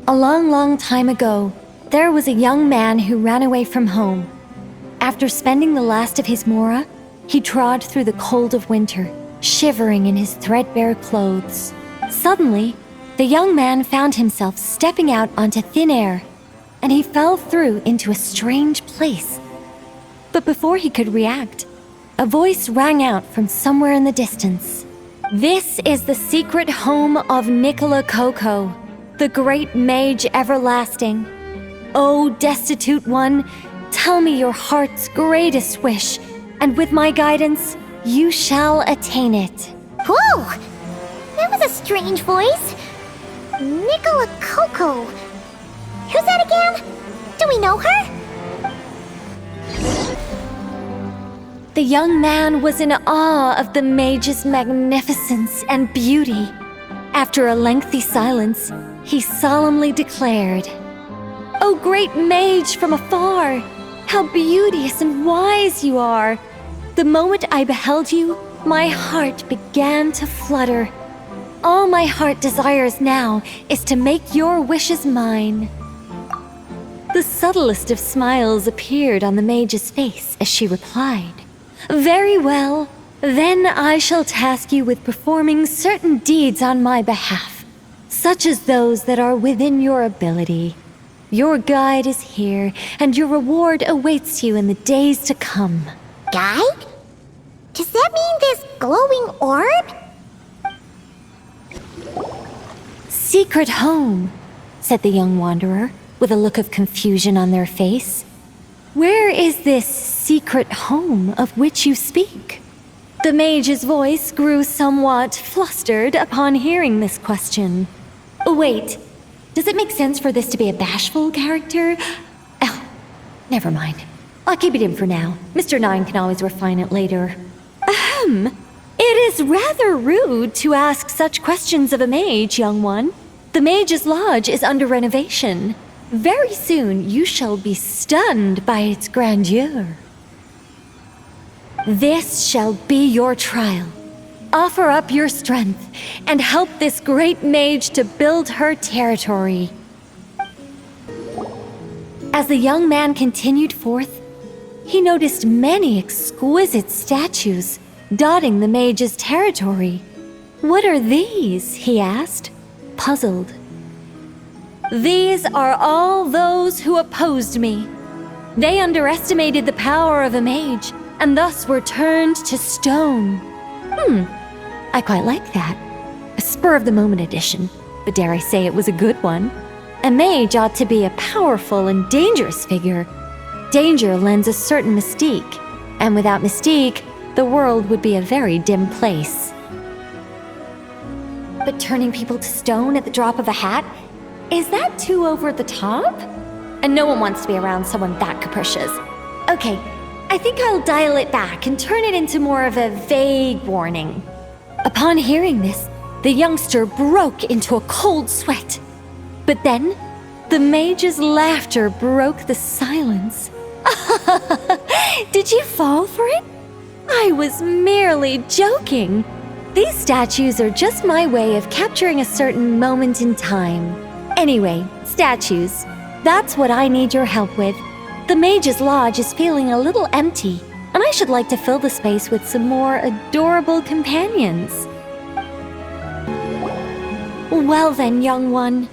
A long, long time ago, there was a young man who ran away from home. After spending the last of his mora, he trod through the cold of winter, shivering in his threadbare clothes. Suddenly, the young man found himself stepping out onto thin air, and he fell through into a strange place. But before he could react, a voice rang out from somewhere in the distance. "This is the secret home of Nicole, the great mage everlasting. O destitute one, tell me your heart's greatest wish, and with my guidance, you shall attain it." Whoa! That was a strange voice. Nicole. Who's that again? Do we know her? The young man was in awe of the mage's magnificence and beauty. After a lengthy silence, he solemnly declared, "O great mage from afar, how beauteous and wise you are! The moment I beheld you, my heart began to flutter. All my heart desires now is to make your wishes mine." The subtlest of smiles appeared on the mage's face as she replied, "Very well, then I shall task you with performing certain deeds on my behalf, such as those that are within your ability. Your guide is here, and your reward awaits you in the days to come." Guide? Does that mean this glowing orb? "Secret home," said the young wanderer, with a look of confusion on their face. "Where is this secret home of which you speak?" The mage's voice grew somewhat flustered upon hearing this question. "Wait, does it make sense for this to be a bashful character? Oh, never mind. I'll keep it in for now. Mr. Nine can always refine it later." "Ahem. It is rather rude to ask such questions of a mage, young one. The mage's lodge is under renovation. Very soon you shall be stunned by its grandeur. This shall be your trial. Offer up your strength and help this great mage to build her territory." As the young man continued forth, he noticed many exquisite statues dotting the mage's territory. "What are these?" he asked, puzzled. "These are all those who opposed me. They underestimated the power of a mage, and thus were turned to stone." I quite like that. A spur-of-the-moment addition, but dare I say it was a good one. A mage ought to be a powerful and dangerous figure. Danger lends a certain mystique, and without mystique, the world would be a very dim place. But turning people to stone at the drop of a hat? Is that too over the top? And no one wants to be around someone that capricious. Okay, I think I'll dial it back and turn it into more of a vague warning. Upon hearing this, the youngster broke into a cold sweat. But then, the mage's laughter broke the silence. "Did you fall for it? I was merely joking. These statues are just my way of capturing a certain moment in time. Anyway, statues, that's what I need your help with. The mage's lodge is feeling a little empty, and I should like to fill the space with some more adorable companions." "Well then, young one,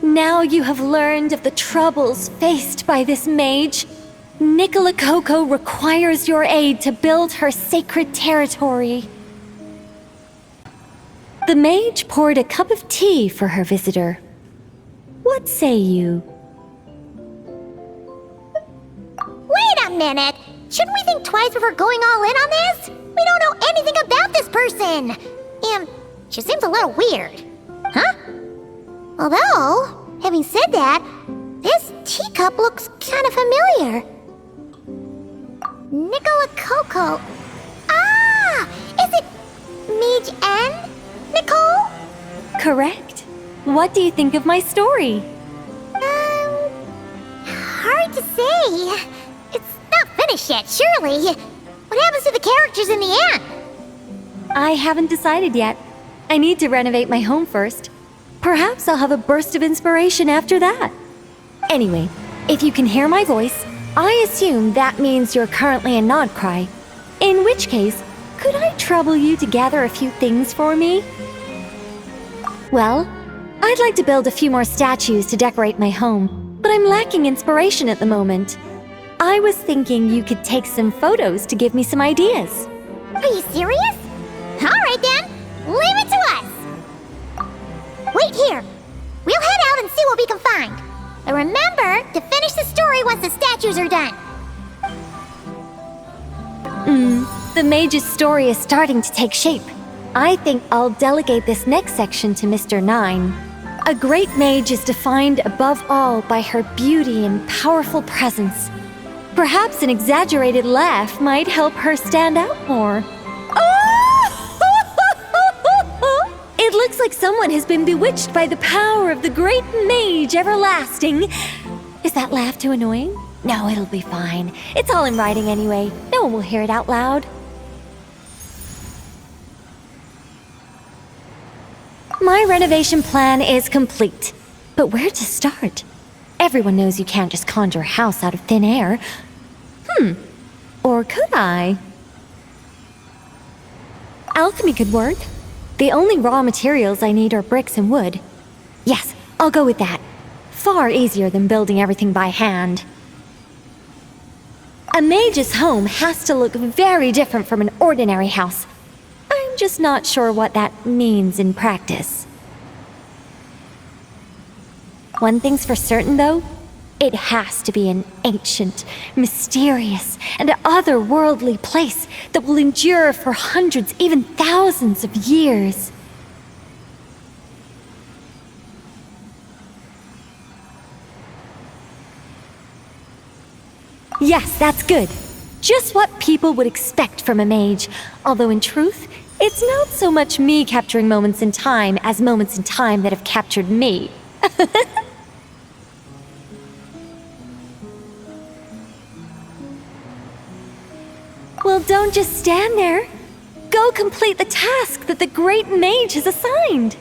now you have learned of the troubles faced by this mage. Nicole requires your aid to build her sacred territory." The mage poured a cup of tea for her visitor. "What say you?" Wait a minute! Shouldn't we think twice before going all in on this? We don't know anything about this person! And she seems a little weird. Huh? Although, having said that, this teacup looks kind of familiar. Nicole. Ah! Is it Mage N? Nicole? Correct. What do you think of my story? Hard to say. It's not finished yet, surely. What happens to the characters in the end? I haven't decided yet. I need to renovate my home first. Perhaps I'll have a burst of inspiration after that. Anyway, if you can hear my voice, I assume that means you're currently in Nod-Krai. In which case, could I trouble you to gather a few things for me? Well, I'd like to build a few more statues to decorate my home, but I'm lacking inspiration at the moment. I was thinking you could take some photos to give me some ideas. Are you serious? Alright then, leave it to us! Wait here. We'll head out and see what we can find. And remember to finish the story once the statues are done. The mage's story is starting to take shape. I think I'll delegate this next section to Mr. 9. A great mage is defined above all by her beauty and powerful presence. Perhaps an exaggerated laugh might help her stand out more. It looks like someone has been bewitched by the power of the great mage everlasting. Is that laugh too annoying? No, it'll be fine. It's all in writing anyway. No one will hear it out loud. My renovation plan is complete. But where to start? Everyone knows you can't just conjure a house out of thin air. Or could I? Alchemy could work. The only raw materials I need are bricks and wood. Yes, I'll go with that. Far easier than building everything by hand. A mage's home has to look very different from an ordinary house. I'm just not sure what that means in practice. One thing's for certain, though. It has to be an ancient, mysterious, and otherworldly place that will endure for hundreds, even thousands of years. Yes, that's good. Just what people would expect from a mage, although in truth, it's not so much me capturing moments in time as moments in time that have captured me. Well, don't just stand there. Go complete the task that the great mage has assigned.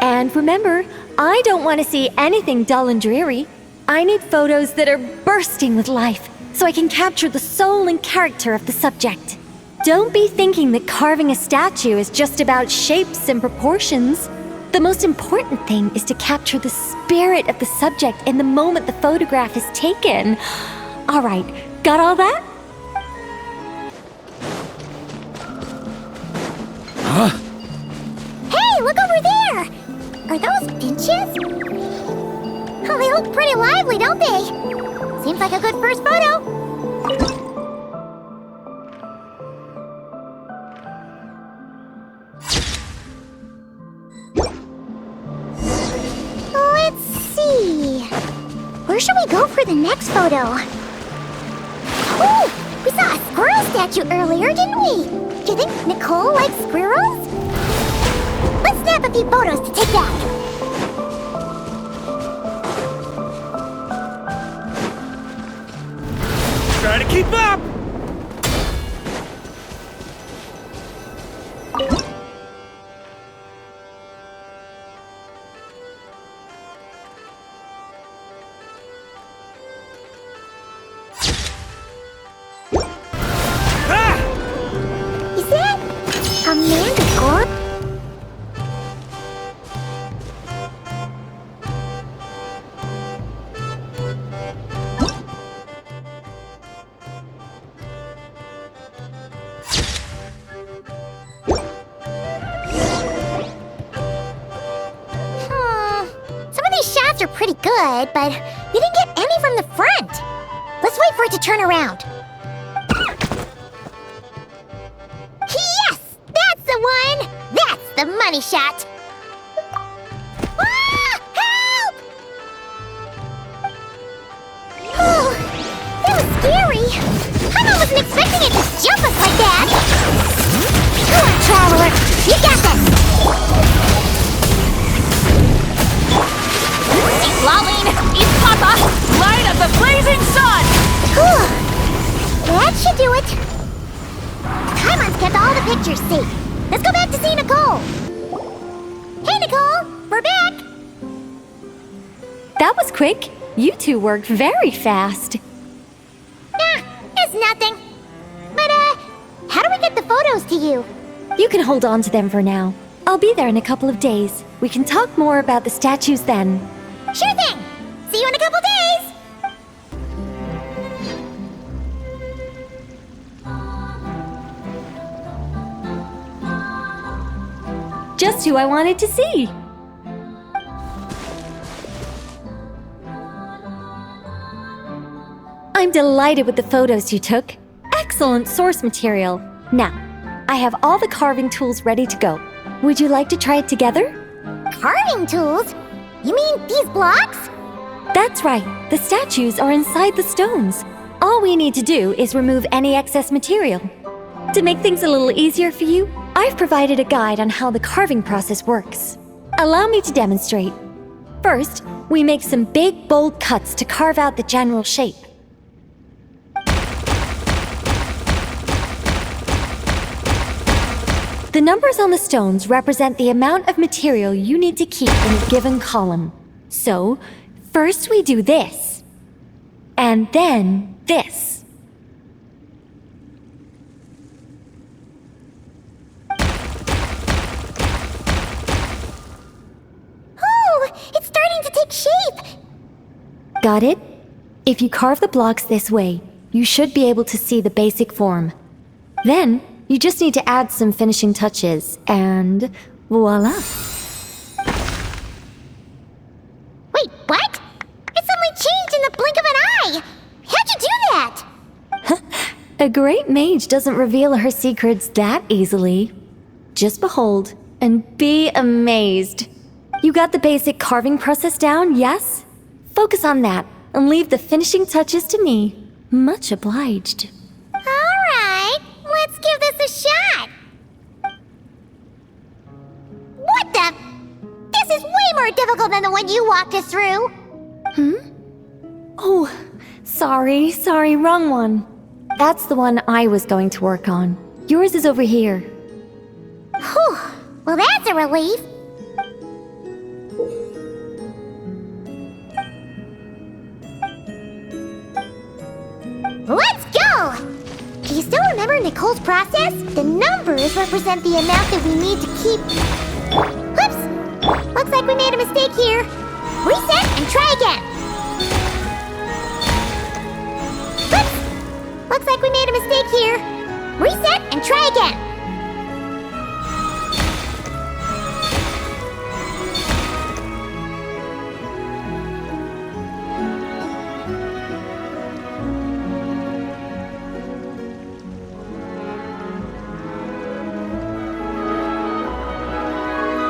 And remember, I don't want to see anything dull and dreary. I need photos that are bursting with life, so I can capture the soul and character of the subject. Don't be thinking that carving a statue is just about shapes and proportions. The most important thing is to capture the spirit of the subject in the moment the photograph is taken. All right, got all that? Huh? Hey, look over there! Are those finches? Oh, they look pretty lively, don't they? Seems like a good first photo. Let's see. Where should we go for the next photo? Oh, we saw a squirrel statue earlier, didn't we? Do you think Nicole likes squirrels? Let's snap a few photos to take that. Try to keep up! Is that a manticore? Some of these shots are pretty good, but we didn't get any from the front. Let's wait for it to turn around. Yes! That's the one! That's the money shot! Ah! Help! Oh, that was scary. I wasn't expecting it to jump us like that. Come on, Traveler. You got this. Lolene, it's Papa! Light of the blazing sun! Whew. That should do it. Paimon's kept picture's sake. Let's go back to see Nicole. Hey, Nicole! We're back! That was quick. You two worked very fast. It's nothing. But, how do we get the photos to you? You can hold on to them for now. I'll be there in a couple of days. We can talk more about the statues then. Sure thing! See you in a couple days! Just who I wanted to see. I'm delighted with the photos you took. Excellent source material. Now, I have all the carving tools ready to go. Would you like to try it together? Carving tools? You mean these blocks? That's right. The statues are inside the stones. All we need to do is remove any excess material. To make things a little easier for you, I've provided a guide on how the carving process works. Allow me to demonstrate. First, we make some big, bold cuts to carve out the general shape. The numbers on the stones represent the amount of material you need to keep in a given column. So, first we do this, and then this. Oh, it's starting to take shape! Got it? If you carve the blocks this way, you should be able to see the basic form. Then, you just need to add some finishing touches, and voila! Wait, what? It suddenly changed in the blink of an eye! How'd you do that? A great mage doesn't reveal her secrets that easily. Just behold and be amazed. You got the basic carving process down, yes? Focus on that and leave the finishing touches to me. Much obliged. Alright, let's give this a shot! What the? This is way more difficult than the one you walked us through! Oh, sorry, wrong one. That's the one I was going to work on. Yours is over here. Whew, well that's a relief! Let's go! Do you still remember Nicole's process? The numbers represent the amount that we need to keep... Whoops! Looks like we made a mistake here. Reset and try again. Whoops! Looks like we made a mistake here. Reset and try again. Looks like we made a mistake here.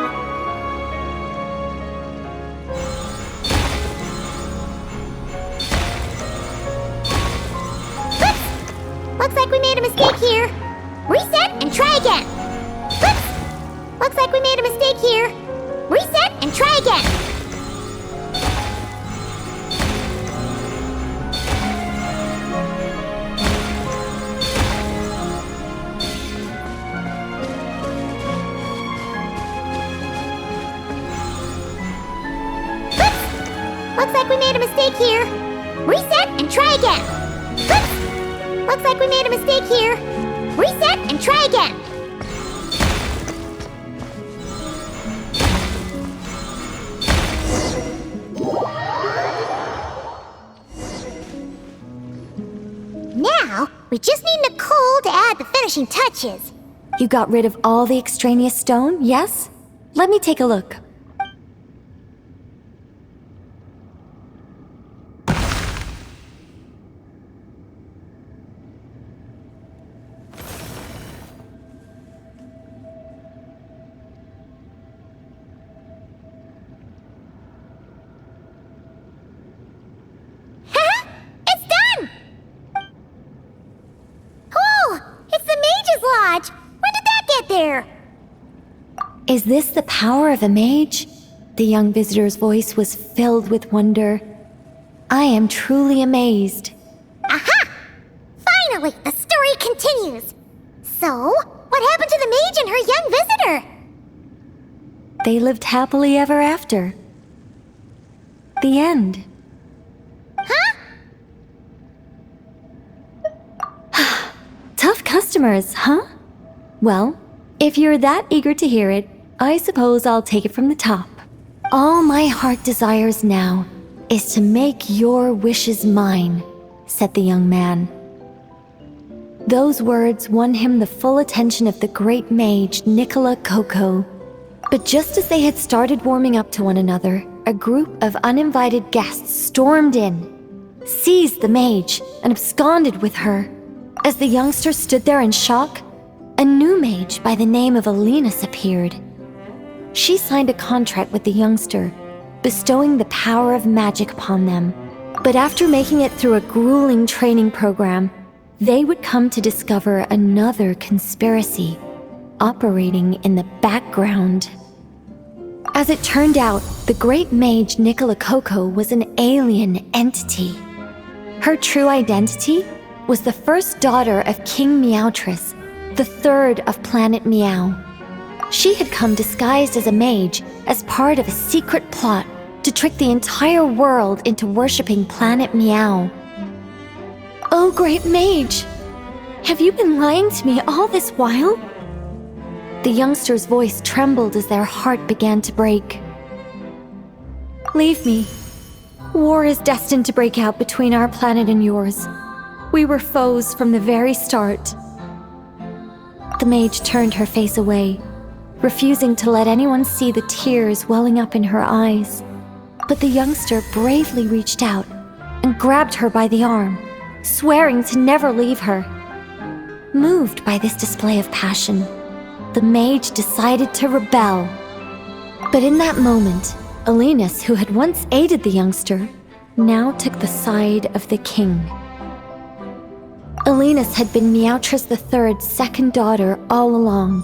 Reset and try again. Whoops! Looks like we made a mistake here. Reset and try again. Whoops! Looks like we made a mistake here. Reset and try again. Whoops! Looks like we made a mistake here. Reset and try again. Now, we just need Nicole to add the finishing touches. You got rid of all the extraneous stone, yes? Let me take a look. It's done! Cool! It's the Mage's Lodge! When did that get there? Is this the power of a mage? The young visitor's voice was filled with wonder. I am truly amazed. Aha! Finally, the story continues! So, what happened to the mage and her young visitor? They lived happily ever after. The end. Huh? Tough customers, huh? Well, if you're that eager to hear it, I suppose I'll take it from the top. All my heart desires now is to make your wishes mine, said the young man. Those words won him the full attention of the great mage Nicole. But just as they had started warming up to one another, a group of uninvited guests stormed in, seized the mage, and absconded with her. As the youngster stood there in shock, a new mage by the name of Alinus appeared. She signed a contract with the youngster, bestowing the power of magic upon them. But after making it through a grueling training program, they would come to discover another conspiracy operating in the background. As it turned out, the great mage Nicole was an alien entity. Her true identity was the first daughter of King Meowtress, the third of Planet Meow. She had come disguised as a mage as part of a secret plot to trick the entire world into worshipping Planet Meow. Oh, great mage! Have you been lying to me all this while? The youngster's voice trembled as their heart began to break. Leave me. War is destined to break out between our planet and yours. We were foes from the very start. The mage turned her face away, refusing to let anyone see the tears welling up in her eyes. But the youngster bravely reached out and grabbed her by the arm, swearing to never leave her. Moved by this display of passion, the mage decided to rebel. But in that moment, Alinus, who had once aided the youngster, now took the side of the king. Alinus had been Meowtress III's second daughter all along.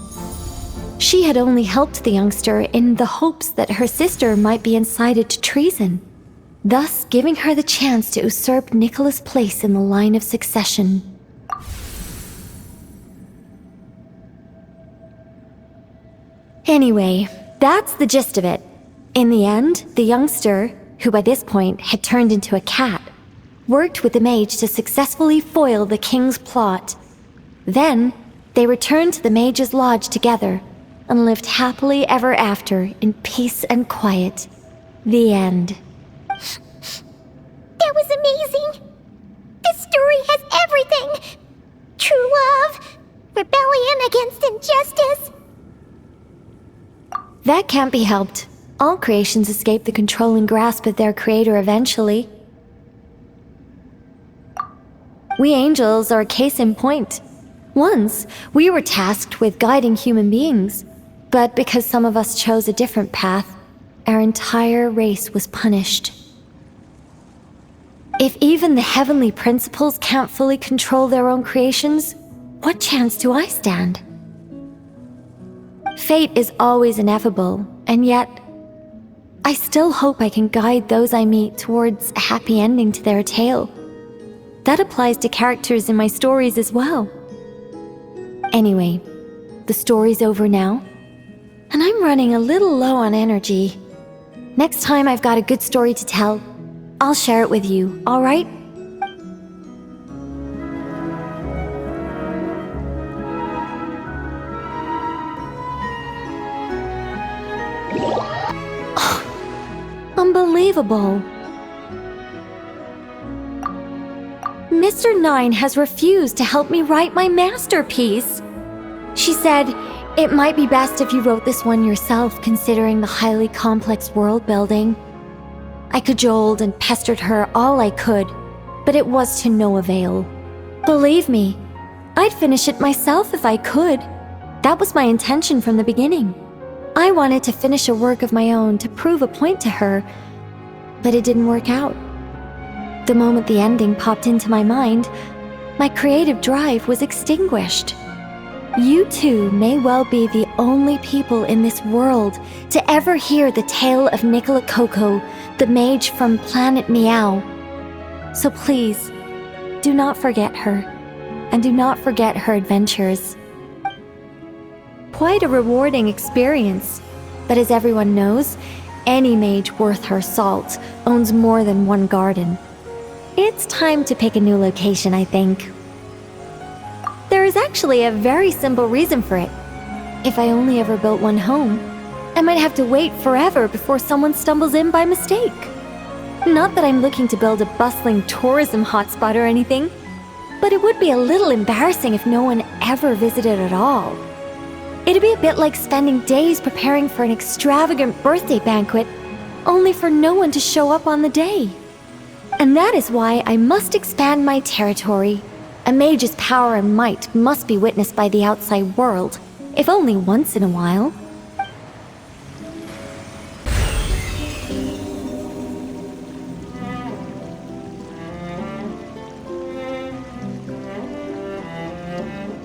She had only helped the youngster in the hopes that her sister might be incited to treason, thus giving her the chance to usurp Nicola's place in the line of succession. Anyway, that's the gist of it. In the end, the youngster, who by this point had turned into a cat, worked with the mage to successfully foil the king's plot. Then, they returned to the mage's lodge together and lived happily ever after in peace and quiet. The end. That was amazing! This story has everything! True love, rebellion against injustice. That can't be helped. All creations escape the controlling grasp of their creator eventually. We angels are a case in point. Once, we were tasked with guiding human beings, but because some of us chose a different path, our entire race was punished. If even the heavenly principles can't fully control their own creations, what chance do I stand? Fate is always ineffable, and yet, I still hope I can guide those I meet towards a happy ending to their tale. That applies to characters in my stories as well. Anyway, the story's over now, and I'm running a little low on energy. Next time I've got a good story to tell, I'll share it with you, all right? Unbelievable. Mr. Nine has refused to help me write my masterpiece. She said, it might be best if you wrote this one yourself, considering the highly complex world building. I cajoled and pestered her all I could, but it was to no avail. Believe me, I'd finish it myself if I could. That was my intention from the beginning. I wanted to finish a work of my own to prove a point to her, but it didn't work out. The moment the ending popped into my mind, my creative drive was extinguished. You two may well be the only people in this world to ever hear the tale of Nicole, the mage from Planet Meow. So please, do not forget her, and do not forget her adventures. quite a rewarding experience. But as everyone knows, any mage worth her salt owns more than one garden. It's time to pick a new location, I think. There is actually a very simple reason for it. If I only ever built one home, I might have to wait forever before someone stumbles in by mistake. Not that I'm looking to build a bustling tourism hotspot or anything, but it would be a little embarrassing if no one ever visited at all. It'd be a bit like spending days preparing for an extravagant birthday banquet, only for no one to show up on the day. And that is why I must expand my territory. A mage's power and might must be witnessed by the outside world, if only once in a while.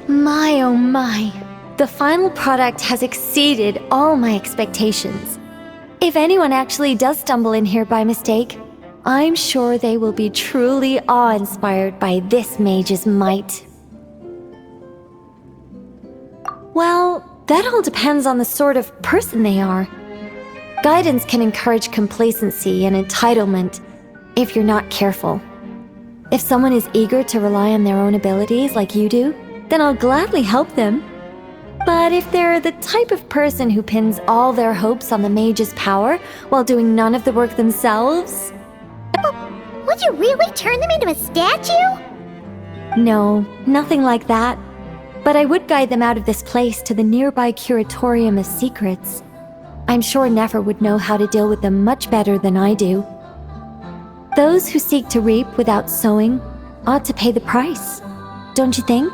My oh my, the final product has exceeded all my expectations. If anyone actually does stumble in here by mistake, I'm sure they will be truly awe-inspired by this mage's might. Well, that all depends on the sort of person they are. Guidance can encourage complacency and entitlement if you're not careful. If someone is eager to rely on their own abilities like you do, then I'll gladly help them. But if they're the type of person who pins all their hopes on the mage's power while doing none of the work themselves... Would you really turn them into a statue? No, nothing like that. But I would guide them out of this place to the nearby Curatorium of Secrets. I'm sure Nefer would know how to deal with them much better than I do. Those who seek to reap without sowing ought to pay the price, don't you think?